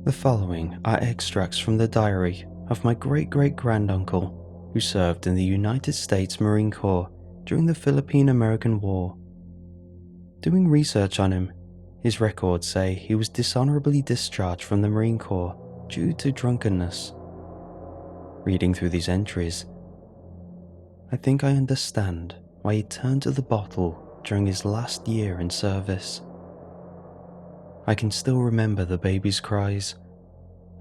The following are extracts from the diary of my great-great-granduncle who served in the United States Marine Corps during the Philippine-American War. Doing research on him, his records say he was dishonorably discharged from the Marine Corps due to drunkenness. Reading through these entries, I think I understand why he turned to the bottle during his last year in service. I can still remember the baby's cries.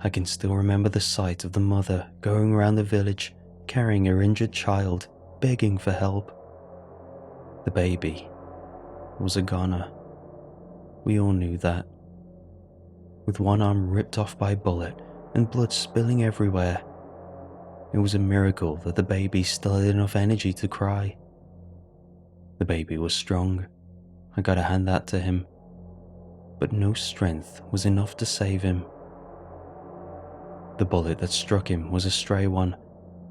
I can still remember the sight of the mother going around the village carrying her injured child, begging for help. The baby was a goner. We all knew that. With one arm ripped off by a bullet and blood spilling everywhere, it was a miracle that the baby still had enough energy to cry. The baby was strong, I gotta hand that to him, but no strength was enough to save him. The bullet that struck him was a stray one,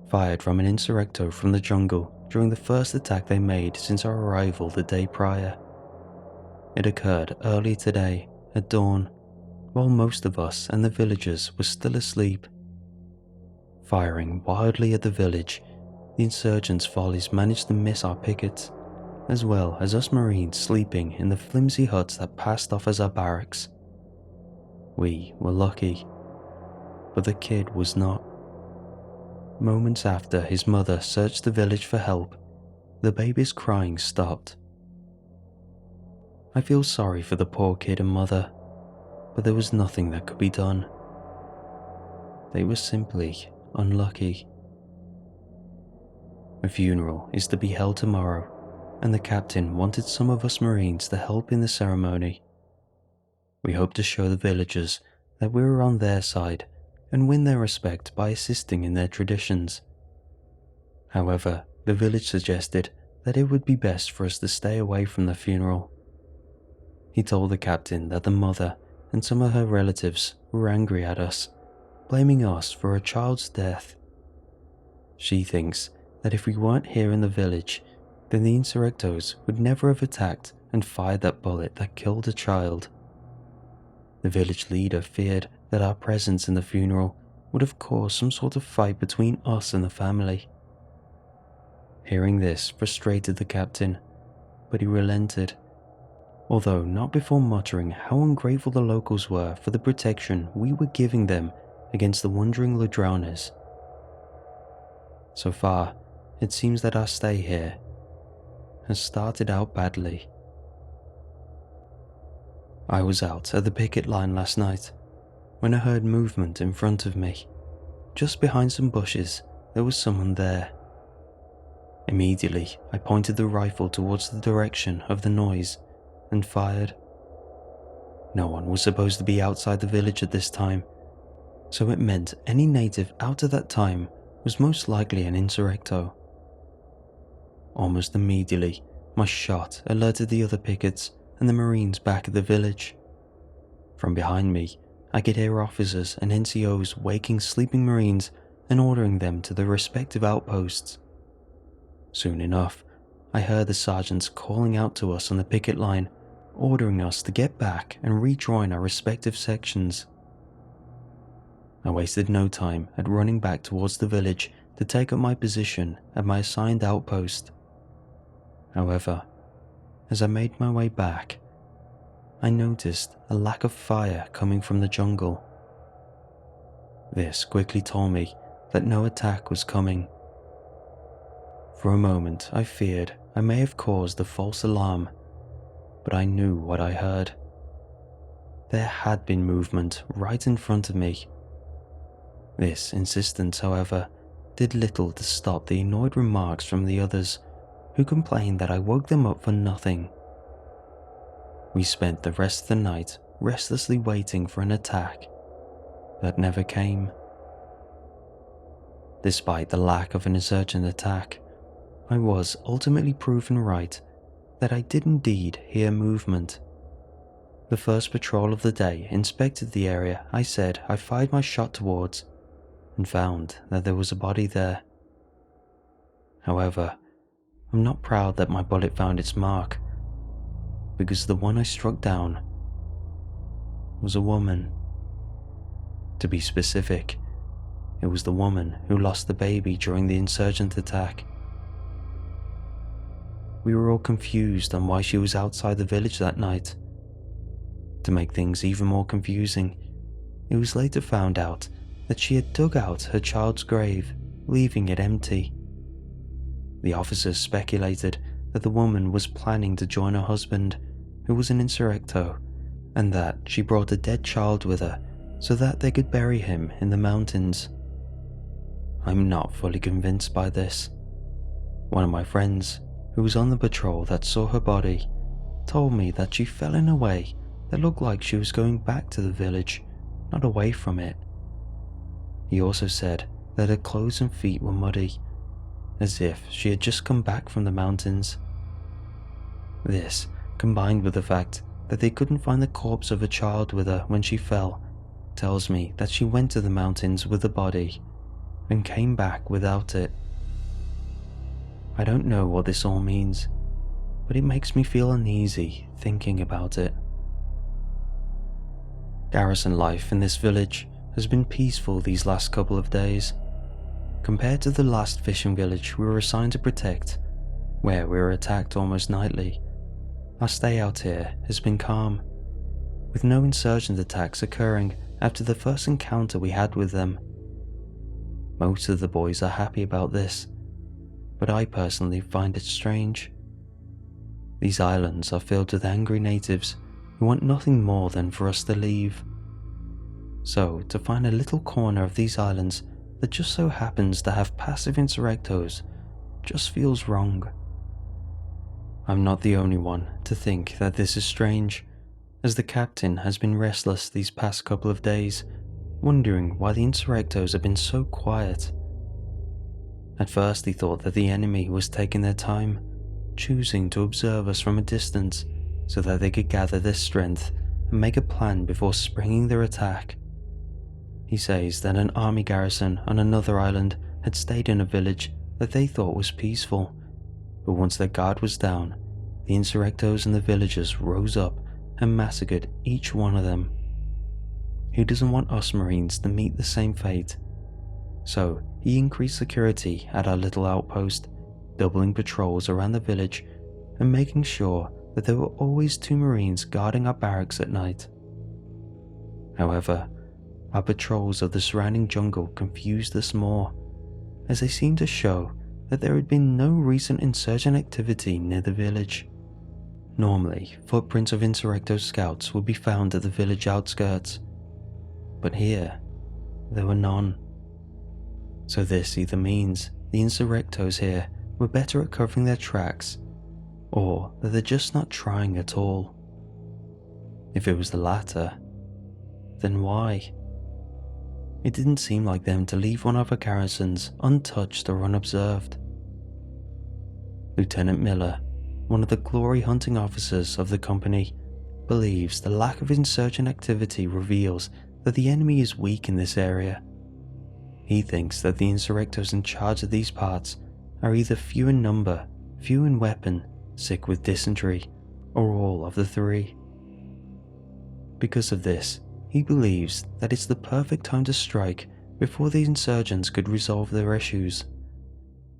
fired from an insurrecto from the jungle during the first attack they made since our arrival the day prior. It occurred early today, at dawn, while most of us and the villagers were still asleep. Firing wildly at the village, the insurgents' volleys managed to miss our pickets, as well as us Marines sleeping in the flimsy huts that passed off as our barracks. We were lucky, but the kid was not. Moments after his mother searched the village for help, the baby's crying stopped. I feel sorry for the poor kid and mother, but there was nothing that could be done. They were simply unlucky. A funeral is to be held tomorrow, and the captain wanted some of us Marines to help in the ceremony. We hope to show the villagers that we were on their side and win their respect by assisting in their traditions. However, the village suggested that it would be best for us to stay away from the funeral. He told the captain that the mother and some of her relatives were angry at us, blaming us for her child's death. She thinks that if we weren't here in the village, then the insurrectos would never have attacked and fired that bullet that killed a child. The village leader feared that our presence in the funeral would have caused some sort of fight between us and the family. Hearing this frustrated the captain, but he relented, although not before muttering how ungrateful the locals were for the protection we were giving them against the wandering Ladrones. So far, it seems that our stay here has started out badly. I was out at the picket line last night when I heard movement in front of me. Just behind some bushes, there was someone there. Immediately, I pointed the rifle towards the direction of the noise and fired. No one was supposed to be outside the village at this time, so it meant any native out at that time was most likely an insurrecto. Almost immediately, my shot alerted the other pickets and the Marines back at the village. From behind me, I could hear officers and NCOs waking sleeping Marines and ordering them to their respective outposts. Soon enough, I heard the sergeants calling out to us on the picket line, ordering us to get back and rejoin our respective sections. I wasted no time at running back towards the village to take up my position at my assigned outpost. However, as I made my way back, I noticed a lack of fire coming from the jungle. This quickly told me that no attack was coming. For a moment, I feared I may have caused a false alarm, but I knew what I heard. There had been movement right in front of me. This insistence, however, did little to stop the annoyed remarks from the others, who complained that I woke them up for nothing. We spent the rest of the night restlessly waiting for an attack that never came. Despite the lack of an insurgent attack, I was ultimately proven right that I did indeed hear movement. The first patrol of the day inspected the area I said I fired my shot towards and found that there was a body there. However, I'm not proud that my bullet found its mark, because the one I struck down was a woman. To be specific, it was the woman who lost the baby during the insurgent attack. We were all confused on why she was outside the village that night. To make things even more confusing, it was later found out that she had dug out her child's grave, leaving it empty. The officers speculated that the woman was planning to join her husband, who was an insurrecto, and that she brought a dead child with her so that they could bury him in the mountains. I'm not fully convinced by this. One of my friends, who was on the patrol that saw her body, told me that she fell in a way that looked like she was going back to the village, not away from it. He also said that her clothes and feet were muddy, as if she had just come back from the mountains. This, combined with the fact that they couldn't find the corpse of a child with her when she fell, tells me that she went to the mountains with the body and came back without it. I don't know what this all means, but it makes me feel uneasy thinking about it. Garrison life in this village has been peaceful these last couple of days. Compared to the last fishing village we were assigned to protect, where we were attacked almost nightly, our stay out here has been calm, with no insurgent attacks occurring after the first encounter we had with them. Most of the boys are happy about this, but I personally find it strange. These islands are filled with angry natives who want nothing more than for us to leave. So to find a little corner of these islands that just so happens to have passive insurrectos just feels wrong. I'm not the only one to think that this is strange, as the captain has been restless these past couple of days, wondering why the insurrectos have been so quiet. At first he thought that the enemy was taking their time, choosing to observe us from a distance so that they could gather their strength and make a plan before springing their attack. He says that an army garrison on another island had stayed in a village that they thought was peaceful, but once their guard was down, the insurrectos and the villagers rose up and massacred each one of them. He doesn't want us Marines to meet the same fate, so he increased security at our little outpost, doubling patrols around the village and making sure that there were always 2 Marines guarding our barracks at night. However, our patrols of the surrounding jungle confused us more, as they seemed to show that there had been no recent insurgent activity near the village. Normally, footprints of insurrecto scouts would be found at the village outskirts, but here, there were none. So this either means the insurrectos here were better at covering their tracks, or that they're just not trying at all. If it was the latter, then why? It didn't seem like them to leave one of our garrisons untouched or unobserved. Lieutenant Miller, one of the glory hunting officers of the company, believes the lack of insurgent activity reveals that the enemy is weak in this area. He thinks that the insurrectos in charge of these parts are either few in number, few in weapon, sick with dysentery, or all of the 3. Because of this, he believes that it's the perfect time to strike before the insurgents could resolve their issues.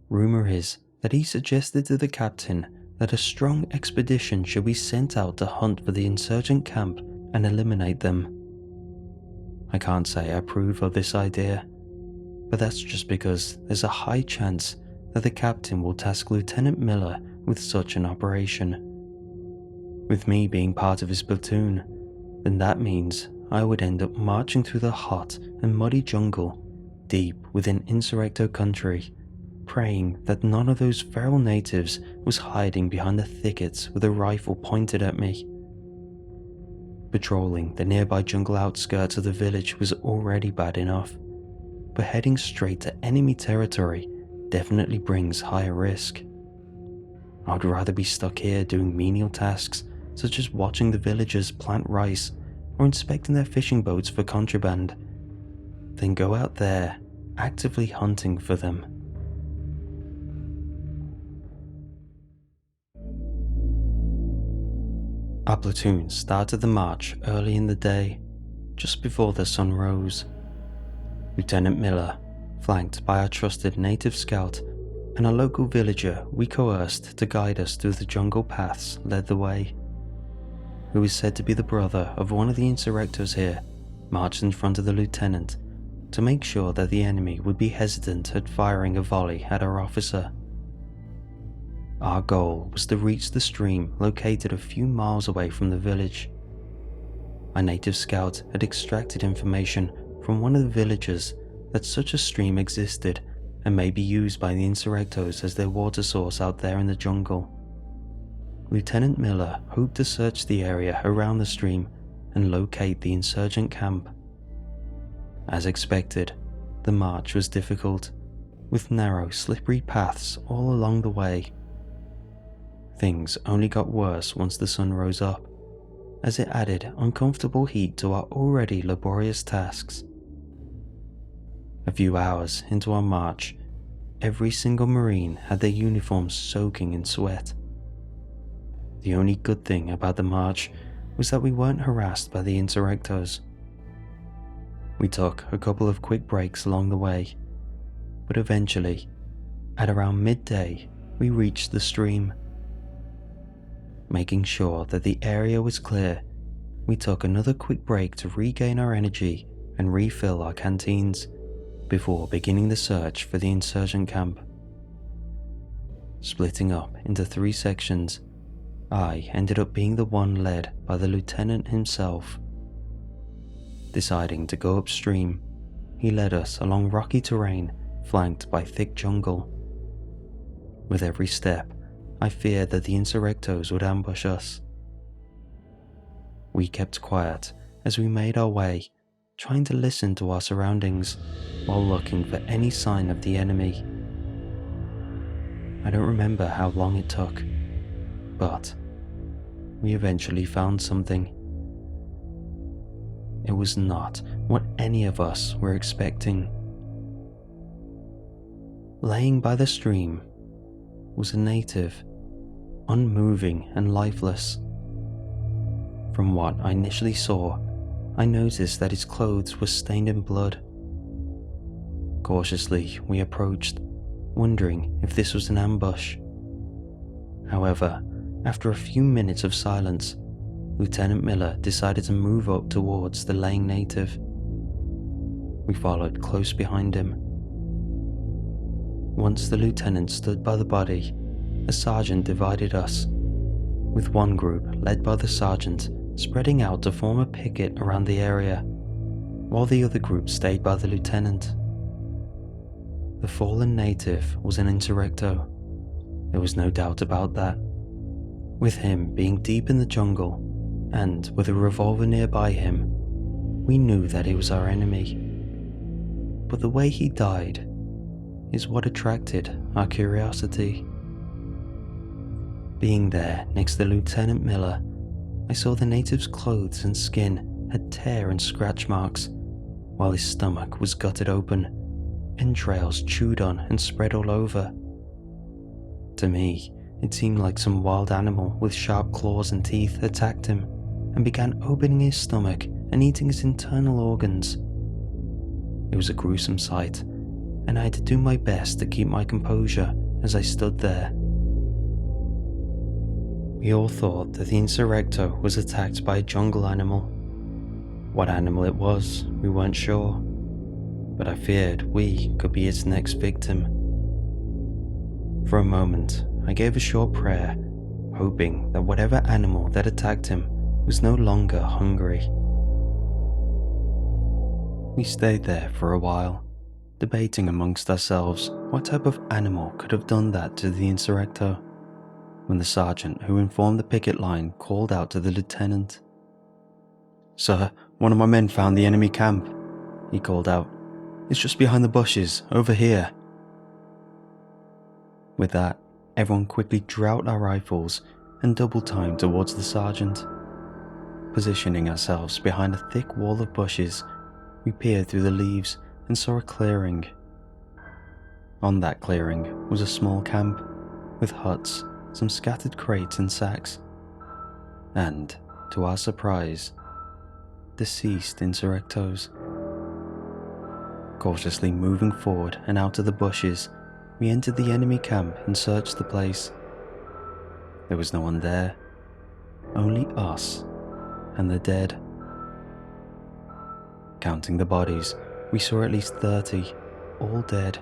Rumor is that he suggested to the captain that a strong expedition should be sent out to hunt for the insurgent camp and eliminate them. I can't say I approve of this idea, but that's just because there's a high chance that the captain will task Lieutenant Miller with such an operation. With me being part of his platoon, then that means I would end up marching through the hot and muddy jungle, deep within insurrecto country, praying that none of those feral natives was hiding behind the thickets with a rifle pointed at me. Patrolling the nearby jungle outskirts of the village was already bad enough, but heading straight to enemy territory definitely brings higher risk. I'd rather be stuck here doing menial tasks such as watching the villagers plant rice or inspecting their fishing boats for contraband, than go out there actively hunting for them. Our platoon started the march early in the day, just before the sun rose, Lieutenant Miller, flanked by our trusted native scout and a local villager we coerced to guide us through the jungle paths, led the way. Who is said to be the brother of one of the insurrectors here, marched in front of the lieutenant to make sure that the enemy would be hesitant at firing a volley at our officer. Our goal was to reach the stream located a few miles away from the village. Our native scout had extracted information from one of the villagers that such a stream existed and may be used by the insurrectos as their water source out there in the jungle. Lieutenant Miller hoped to search the area around the stream and locate the insurgent camp. As expected, the march was difficult, with narrow, slippery paths all along the way. Things only got worse once the sun rose up, as it added uncomfortable heat to our already laborious tasks. A few hours into our march, every single Marine had their uniforms soaking in sweat. The only good thing about the march was that we weren't harassed by the insurrectos. We took a couple of quick breaks along the way, but eventually, at around midday, we reached the stream. Making sure that the area was clear, we took another quick break to regain our energy and refill our canteens before beginning the search for the insurgent camp. Splitting up into 3 sections, I ended up being the one led by the lieutenant himself. Deciding to go upstream, he led us along rocky terrain flanked by thick jungle. With every step, I feared that the insurrectos would ambush us. We kept quiet as we made our way, trying to listen to our surroundings while looking for any sign of the enemy. I don't remember how long it took, but we eventually found something. It was not what any of us were expecting. Laying by the stream was a native, unmoving and lifeless. From what I initially saw, I noticed that his clothes were stained in blood. Cautiously, we approached, wondering if this was an ambush. However, after a few minutes of silence, Lieutenant Miller decided to move up towards the laying native. We followed close behind him. Once the lieutenant stood by the body, a sergeant divided us, with one group led by the sergeant spreading out to form a picket around the area, while the other group stayed by the lieutenant. The fallen native was an insurrecto. There was no doubt about that. With him being deep in the jungle, and with a revolver nearby him, we knew that he was our enemy. But the way he died is what attracted our curiosity. Being there next to Lieutenant Miller, I saw the native's clothes and skin had tear and scratch marks, while his stomach was gutted open, entrails chewed on and spread all over. To me, it seemed like some wild animal with sharp claws and teeth attacked him and began opening his stomach and eating his internal organs. It was a gruesome sight, and I had to do my best to keep my composure as I stood there. We all thought that the insurrecto was attacked by a jungle animal. What animal it was, we weren't sure, but I feared we could be its next victim. For a moment, I gave a short prayer, hoping that whatever animal that attacked him was no longer hungry. We stayed there for a while, debating amongst ourselves what type of animal could have done that to the insurrecto, when the sergeant who informed the picket line called out to the lieutenant. "Sir, one of my men found the enemy camp," he called out. "It's just behind the bushes, over here." With that, everyone quickly drew out our rifles and double-timed towards the sergeant. Positioning ourselves behind a thick wall of bushes, we peered through the leaves and saw a clearing. On that clearing was a small camp, with huts, some scattered crates and sacks, and, to our surprise, deceased insurrectos. Cautiously moving forward and out of the bushes, we entered the enemy camp and searched the place. There was no one there, only us and the dead. Counting the bodies, we saw at least 30, all dead.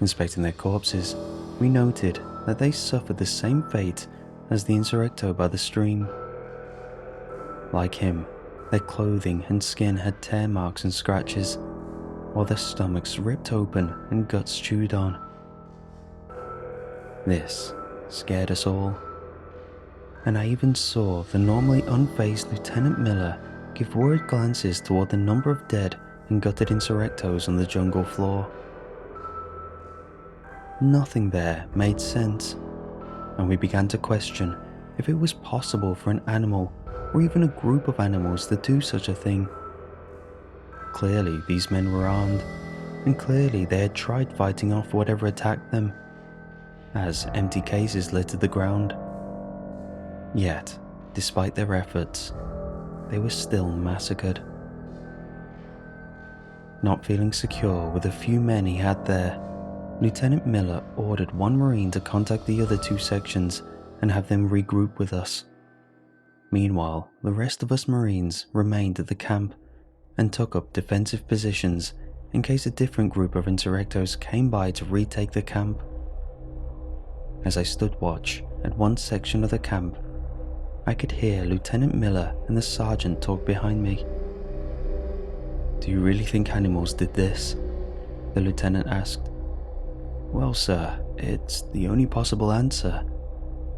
Inspecting their corpses, we noted that they suffered the same fate as the insurrecto by the stream. Like him, their clothing and skin had tear marks and scratches, while their stomachs ripped open and guts chewed on. This scared us all, and I even saw the normally unfazed Lieutenant Miller give worried glances toward the number of dead and gutted insurrectos on the jungle floor. Nothing there made sense, and we began to question if it was possible for an animal or even a group of animals to do such a thing. Clearly these men were armed, and clearly they had tried fighting off whatever attacked them, as empty cases littered the ground. Yet, despite their efforts, they were still massacred. Not feeling secure with the few men he had there, Lieutenant Miller ordered one Marine to contact the other two sections and have them regroup with us. Meanwhile, the rest of us Marines remained at the camp and took up defensive positions in case a different group of insurrectos came by to retake the camp. As I stood watch at one section of the camp, I could hear Lieutenant Miller and the sergeant talk behind me. "Do you really think animals did this?" the lieutenant asked. "Well, sir, it's the only possible answer,"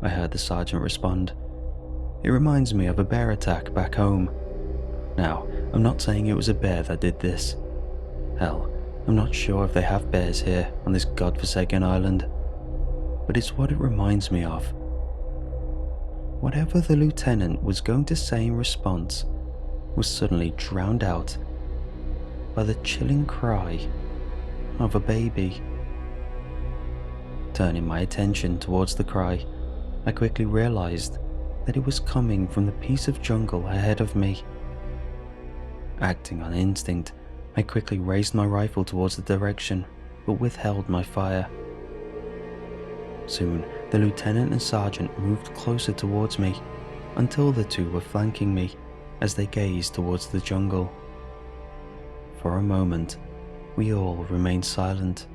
I heard the sergeant respond. "It reminds me of a bear attack back home. Now, I'm not saying it was a bear that did this. Hell, I'm not sure if they have bears here on this godforsaken island, but it's what it reminds me of." Whatever the lieutenant was going to say in response was suddenly drowned out by the chilling cry of a baby. Turning my attention towards the cry, I quickly realized that it was coming from the piece of jungle ahead of me. Acting on instinct, I quickly raised my rifle towards the direction, but withheld my fire. Soon, the lieutenant and sergeant moved closer towards me, until the two were flanking me as they gazed towards the jungle. For a moment, we all remained silent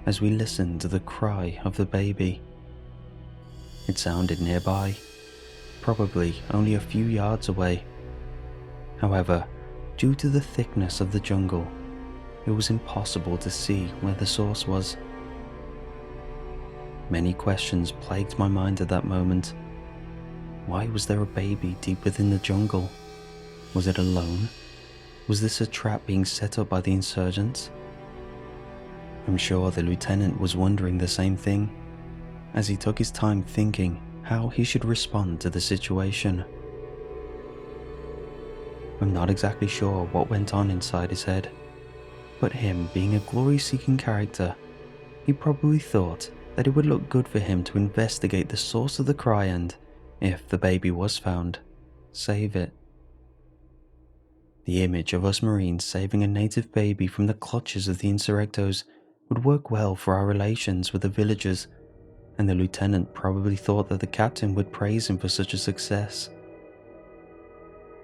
as we listened to the cry of the baby. It sounded nearby, probably only a few yards away. However, due to the thickness of the jungle, it was impossible to see where the source was. Many questions plagued my mind at that moment. Why was there a baby deep within the jungle? Was it alone? Was this a trap being set up by the insurgents? I'm sure the lieutenant was wondering the same thing, as he took his time thinking how he should respond to the situation. I'm not exactly sure what went on inside his head, but him being a glory-seeking character, he probably thought that it would look good for him to investigate the source of the cry and, if the baby was found, save it. The image of us Marines saving a native baby from the clutches of the insurrectos would work well for our relations with the villagers, and the lieutenant probably thought that the captain would praise him for such a success.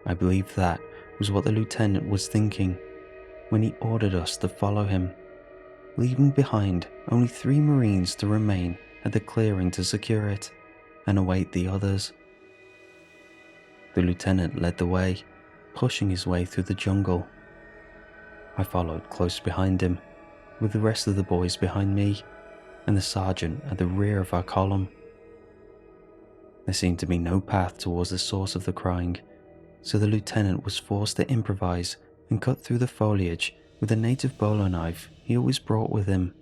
I believe that was what the lieutenant was thinking when he ordered us to follow him, leaving behind only 3 Marines to remain at the clearing to secure it and await the others. The lieutenant led the way, pushing his way through the jungle. I followed close behind him, with the rest of the boys behind me and the sergeant at the rear of our column. There seemed to be no path towards the source of the crying, so the lieutenant was forced to improvise and cut through the foliage with a native bolo knife he always brought with him.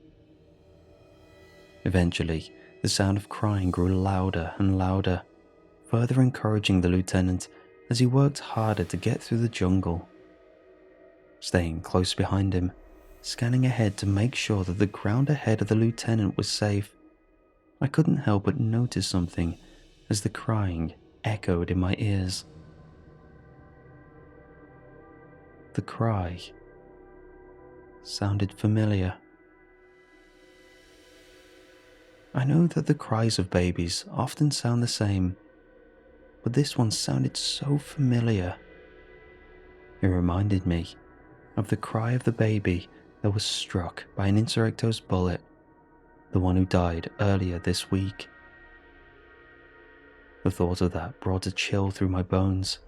Eventually, the sound of crying grew louder and louder, further encouraging the lieutenant as he worked harder to get through the jungle. Staying close behind him, scanning ahead to make sure that the ground ahead of the lieutenant was safe, I couldn't help but notice something as the crying echoed in my ears. The cry sounded familiar. I know that the cries of babies often sound the same, but this one sounded so familiar. It reminded me of the cry of the baby that was struck by an Insurrecto's bullet, the one who died earlier this week. The thought of that brought a chill through my bones.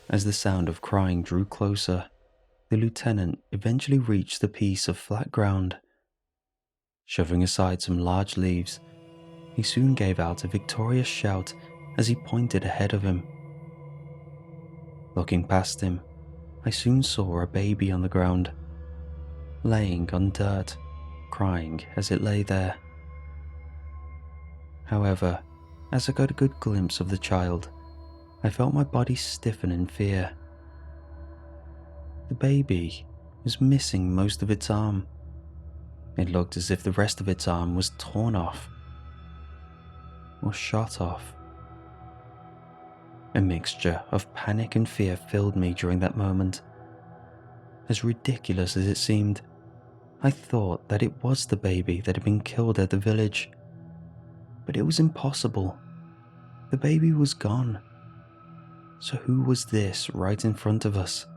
As the sound of crying drew closer, the lieutenant eventually reached the piece of flat ground. Shoving aside some large leaves, he soon gave out a victorious shout as he pointed ahead of him. Looking past him, I soon saw a baby on the ground, laying on dirt, crying as it lay there. However, as I got a good glimpse of the child, I felt my body stiffen in fear. The baby was missing most of its arm. It looked as if the rest of its arm was torn off or shot off. A mixture of panic and fear filled me during that moment. As ridiculous as it seemed, I thought that it was the baby that had been killed at the village. But it was impossible. The baby was gone. So who was this right in front of us?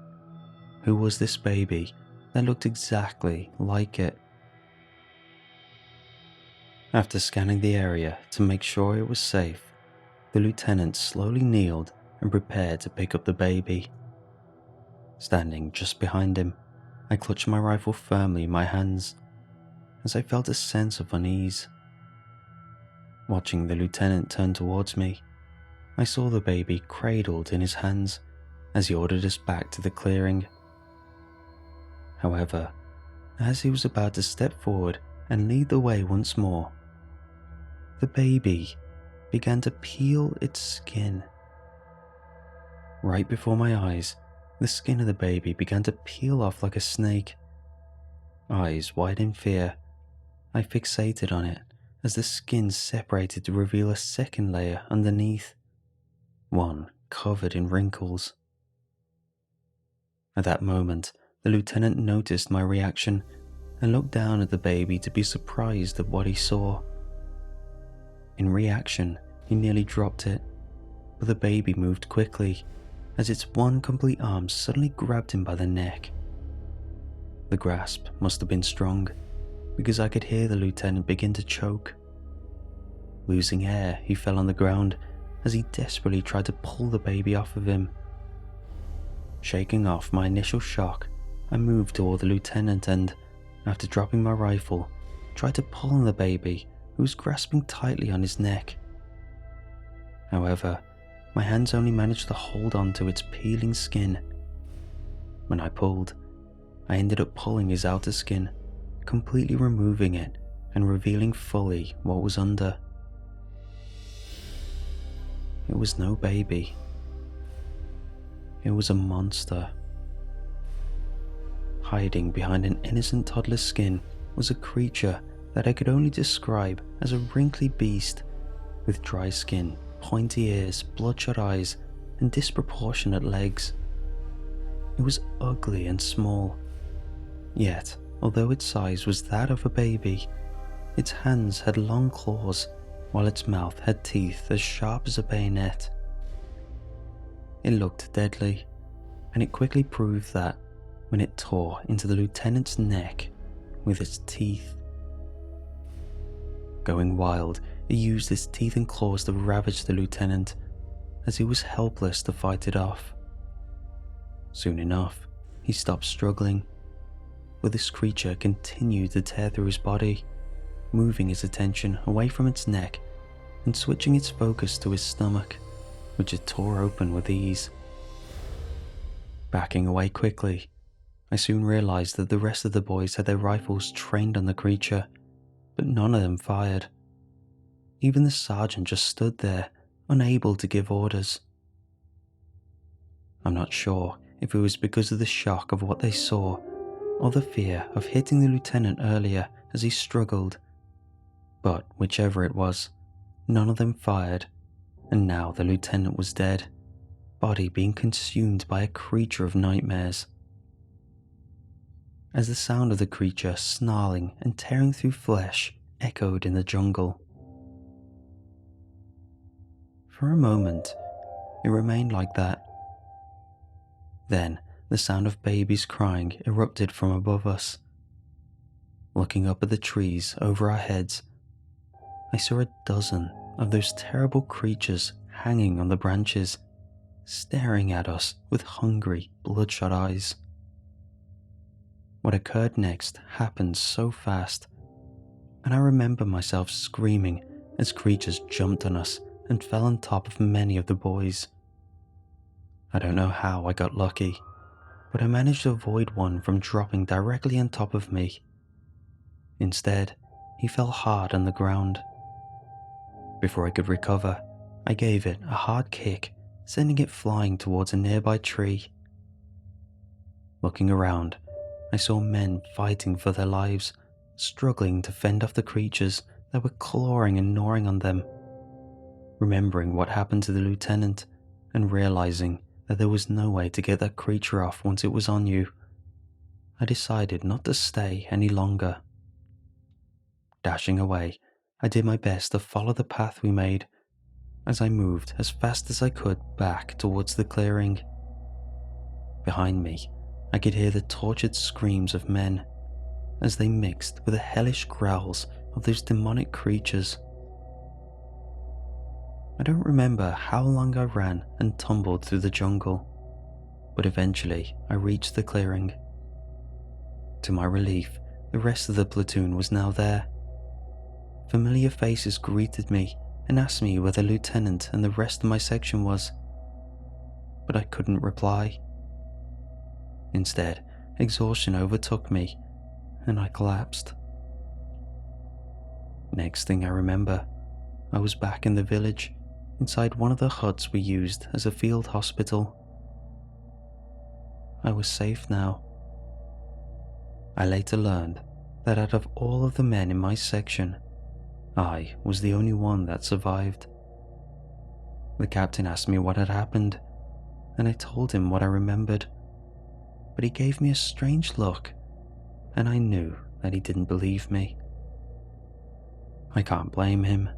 Who was this baby that looked exactly like it? After scanning the area to make sure it was safe, the lieutenant slowly kneeled and prepared to pick up the baby. Standing just behind him, I clutched my rifle firmly in my hands as I felt a sense of unease. Watching the lieutenant turn towards me, I saw the baby cradled in his hands as he ordered us back to the clearing. However, as he was about to step forward and lead the way once more, the baby began to peel its skin. Right before my eyes, the skin of the baby began to peel off like a snake. Eyes wide in fear, I fixated on it as the skin separated to reveal a second layer underneath, one covered in wrinkles. At that moment, the lieutenant noticed my reaction and looked down at the baby to be surprised at what he saw. In reaction, he nearly dropped it, but the baby moved quickly as its one complete arm suddenly grabbed him by the neck. The grasp must have been strong, because I could hear the lieutenant begin to choke. Losing air, he fell on the ground as he desperately tried to pull the baby off of him. Shaking off my initial shock, I moved toward the lieutenant and, after dropping my rifle, tried to pull on the baby who was grasping tightly on his neck. However, my hands only managed to hold on to its peeling skin. When I pulled, I ended up pulling his outer skin, completely removing it and revealing fully what was under. It was no baby. It was a monster. Hiding behind an innocent toddler's skin was a creature that I could only describe as a wrinkly beast with dry skin, pointy ears, bloodshot eyes, and disproportionate legs. It was ugly and small. Yet, although its size was that of a baby, its hands had long claws, while its mouth had teeth as sharp as a bayonet. It looked deadly, and it quickly proved that when it tore into the lieutenant's neck with its teeth. Going wild, it used its teeth and claws to ravage the lieutenant, as he was helpless to fight it off. Soon enough, he stopped struggling, but this creature continued to tear through his body, moving his attention away from its neck and switching its focus to his stomach, which it tore open with ease. Backing away quickly, I soon realized that the rest of the boys had their rifles trained on the creature, but none of them fired. Even the sergeant just stood there, unable to give orders. I'm not sure if it was because of the shock of what they saw or the fear of hitting the lieutenant earlier as he struggled, but whichever it was, none of them fired, and now the lieutenant was dead, body being consumed by a creature of nightmares. as the sound of the creature snarling and tearing through flesh echoed in the jungle. For a moment, it remained like that. Then, the sound of babies crying erupted from above us. Looking up at the trees over our heads, I saw a dozen of those terrible creatures hanging on the branches, staring at us with hungry, bloodshot eyes. What occurred next happened so fast, and I remember myself screaming as creatures jumped on us and fell on top of many of the boys. I don't know how I got lucky, but I managed to avoid one from dropping directly on top of me. Instead, he fell hard on the ground. Before I could recover, I gave it a hard kick, sending it flying towards a nearby tree. Looking around, I saw men fighting for their lives, struggling to fend off the creatures that were clawing and gnawing on them. Remembering what happened to the lieutenant, and realizing that there was no way to get that creature off once it was on you, I decided not to stay any longer. Dashing away, I did my best to follow the path we made, as I moved as fast as I could back towards the clearing. Behind me, I could hear the tortured screams of men, as they mixed with the hellish growls of those demonic creatures. I don't remember how long I ran and tumbled through the jungle, but eventually I reached the clearing. To my relief, the rest of the platoon was now there. Familiar faces greeted me and asked me where the lieutenant and the rest of my section was, but I couldn't reply. Instead, exhaustion overtook me and I collapsed. Next thing I remember, I was back in the village, inside one of the huts we used as a field hospital. I was safe now. I later learned that out of all of the men in my section, I was the only one that survived. The captain asked me what had happened, and I told him what I remembered, but he gave me a strange look, and I knew that he didn't believe me. I can't blame him.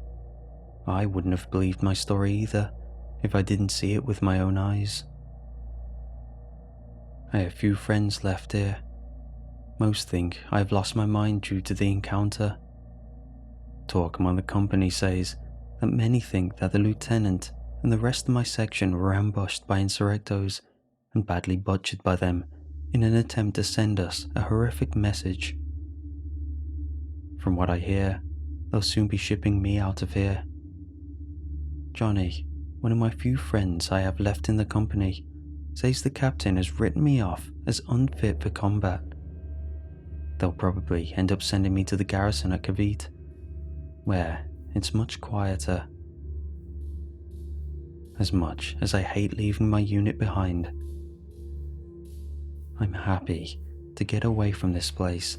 I wouldn't have believed my story either if I didn't see it with my own eyes. I have few friends left here. Most think I have lost my mind due to the encounter. Talk among the company says that many think that the lieutenant and the rest of my section were ambushed by insurrectos and badly butchered by them in an attempt to send us a horrific message. From what I hear, they'll soon be shipping me out of here. Johnny, one of my few friends I have left in the company, says the captain has written me off as unfit for combat. They'll probably end up sending me to the garrison at Cavite, where it's much quieter. As much as I hate leaving my unit behind, I'm happy to get away from this place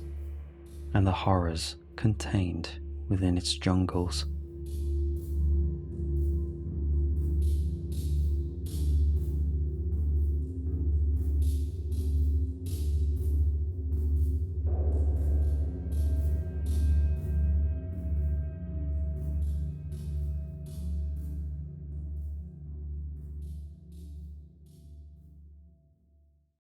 and the horrors contained within its jungles.